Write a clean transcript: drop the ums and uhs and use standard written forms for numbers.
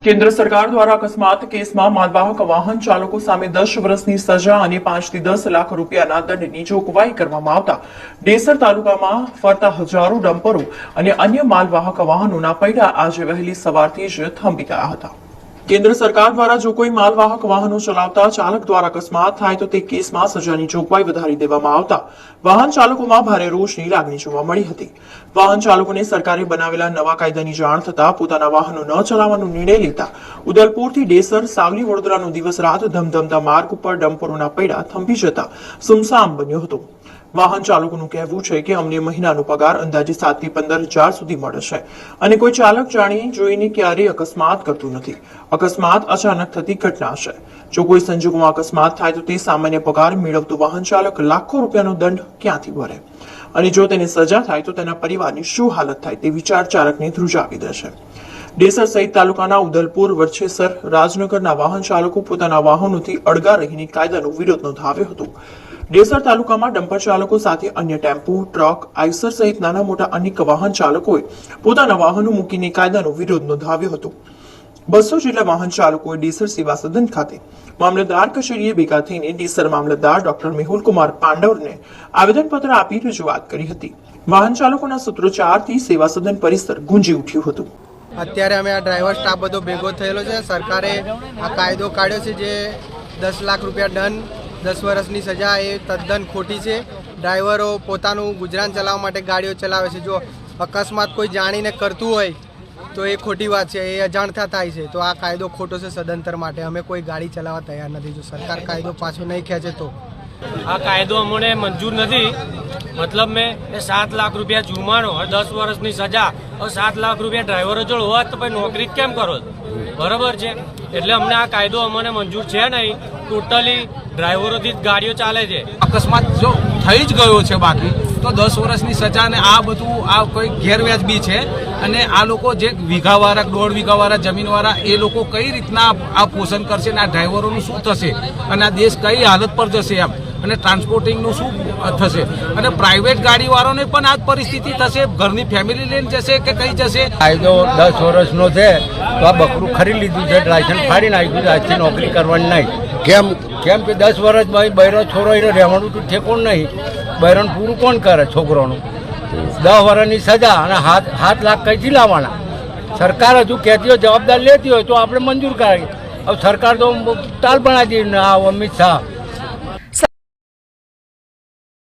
કેન્દ્ર સરકાર દ્વારા અકસ્માત કેસમાં માલવાહક વાહન ચાલકો સામે 10 વર્ષની સજા અને 5 થી 10 લાખ રૂપિયાના દંડની જોગવાઈ કરવામાં આવતા ડેસર તાલુકામાં ફરતા હજારો ડમ્પરો અને અન્ય માલવાહક વાહનોના પૈડા આજે વહેલી સવારથી જ થંભી ગયા હતા। કેન્દ્ર સરકાર દ્વારા જો કોઈ માલવાહક વાહનો ચલાવતા ચાલક દ્વારા અકસ્માત થાય તો તે કેસમાં સજાની જોગવાઈ વધારી દેવામાં આવતા વાહન ચાલકોમાં ભારે રોષની લાગણી જોવા મળી હતી। વાહન ચાલકોને સરકારે બનાવેલા નવા કાયદાની જાણ થતા પોતાના વાહનો ન ચલાવવાનો નિર્ણય લેતા ઉદલપુરથી ડેસર સાવલી વડોદરાનો દિવસ રાત ધમધમતા માર્ગ ઉપર ડમ્પરોના પૈડા થંભી જતા સુમસામ બન્યો હતો। વાહન ચાલકોનું કહેવું છે કે અમને મહિનાનો પગાર અંદાજે 7 થી 15 હજાર સુધી મળે છે અને કોઈ ચાલક જાણી જોઈને ક્યારેય અકસ્માત કરતું નથી। અકસ્માત અચાનક થતી ઘટના છે। જો કોઈ સંજોગોમાં અકસ્માત થાય તો તે સામાન્ય પગાર મેળવતું વાહન ચાલક લાખો રૂપિયાનો દંડ ક્યાંથી ભરે અને જો તેને સજા થાય તો તેના પરિવારની શું હાલત થાય તે વિચાર ચાલકને ધ્રુજાવી દે છે। ડેસર સહિત તાલુકાના ઉદલપુર વરછેસર રાજનગરના વાહન ચાલકો પોતાના વાહનોથી અળગા રહીને કાયદાનો વિરોધ નોંધાવ્યો હતો। ડેસર તાલુકામાં ડમ્પર ચાલકો સાથે અન્ય ટેમ્પો ટ્રક આઈસર સહિત નાના મોટા અનેક વાહન ચાલકોએ પોતાના વાહનો મૂકીને કાયદાનો વિરોધ નોંધાવ્યો હતો। 200 જેટલા વાહન ચાલકોએ ડેસર સેવા સદન ખાતે મામલતદાર કચેરીએ ભેગા થઈને ડેસર મામલતદાર ડોક્ટર મેહુલકુમાર પાંડવને આવેદનપત્ર આપી રજૂઆત કરી હતી। વાહન ચાલકોના સૂત્રોચ્ચારથી સેવા સદન પરિસર ગુંજી ઉઠ્યું હતું। અત્યારે અમે આ ડ્રાઈવર સ્ટાફ બધો ભેગો થયેલો છે। સરકારે આ કાયદો કાઢ્યો છે જે 10 લાખ રૂપિયા દંડ 10 વર્ષની સજા એ તદ્દન ખોટી છે। ડ્રાઈવરો પોતાનું ગુજરાન ચલાવવા માટે ગાડીઓ ચલાવે છે। જો અકસ્માત કોઈ જાણીને કરતું હોય તો એ ખોટી વાત છે, એ અજાણતા થાય છે। તો આ કાયદો ખોટો છે સદંતર માટે। અમે કોઈ ગાડી ચલાવવા તૈયાર નથી જો સરકાર કાયદો પાછો નહીં ખેંચે તો। આ કાયદો અમને મંજૂર નથી। મતલબ મેં 7 લાખ રૂપિયા જુર્માનો और 10 વર્ષની સજા और 7 લાખ રૂપિયા ડ્રાઈવરો જોડે હોત તો પછી નોકરી કેમ કરો? બરાબર છે, એટલે અમને આ કાયદો અમને મંજૂર છે નહીં। ટોટલી ડ્રાઈવરોથી જ ગાડીઓ ચાલે છે। અકસ્માત જો થઈ જ ગયો છે બાકી તો 10 વર્ષની સજા ને આ બધું આ કોઈ ગેરવ્યાજબી છે। અને આ લોકો જે વીઘાવાળા 1.5 વીઘાવાળા જમીનવાળા એ લોકો કઈ રીતના આ પોષણ કરશે ને આ ડ્રાઈવરોનું શું થશે અને આ દેશ કઈ હાલત પર જશે એમ અને ટ્રાન્સપોર્ટિંગનું શું થશે અને પ્રાઇવેટ ગાડીવાળાને પણ આ જ પરિસ્થિતિ થશે। ઘરની ફેમિલી લઈને જશે કે કઈ જશે? કાયદો 10 વર્ષનો છે તો આ બકરું ખરી લીધું છે, લાયસન્સ ફાડી નાખ્યું, આજથી નોકરી કરવાની નહીં। કેમ કે 10 વર્ષમાં બૈરો છોરો એને રહેવાનું તો ઠેકોણ નહીં, બૈરોને પૂરું કોણ કરે છોકરોનું? 10 વર્ષની સજા અને 7 લાખ કઈથી લાવવાના? સરકાર હજુ કહેતી હોય જવાબદાર લેતી હોય તો આપણે મંજૂર કરાવીએ। હવે સરકાર તો તાલ બનાવી દે, અમિત શાહ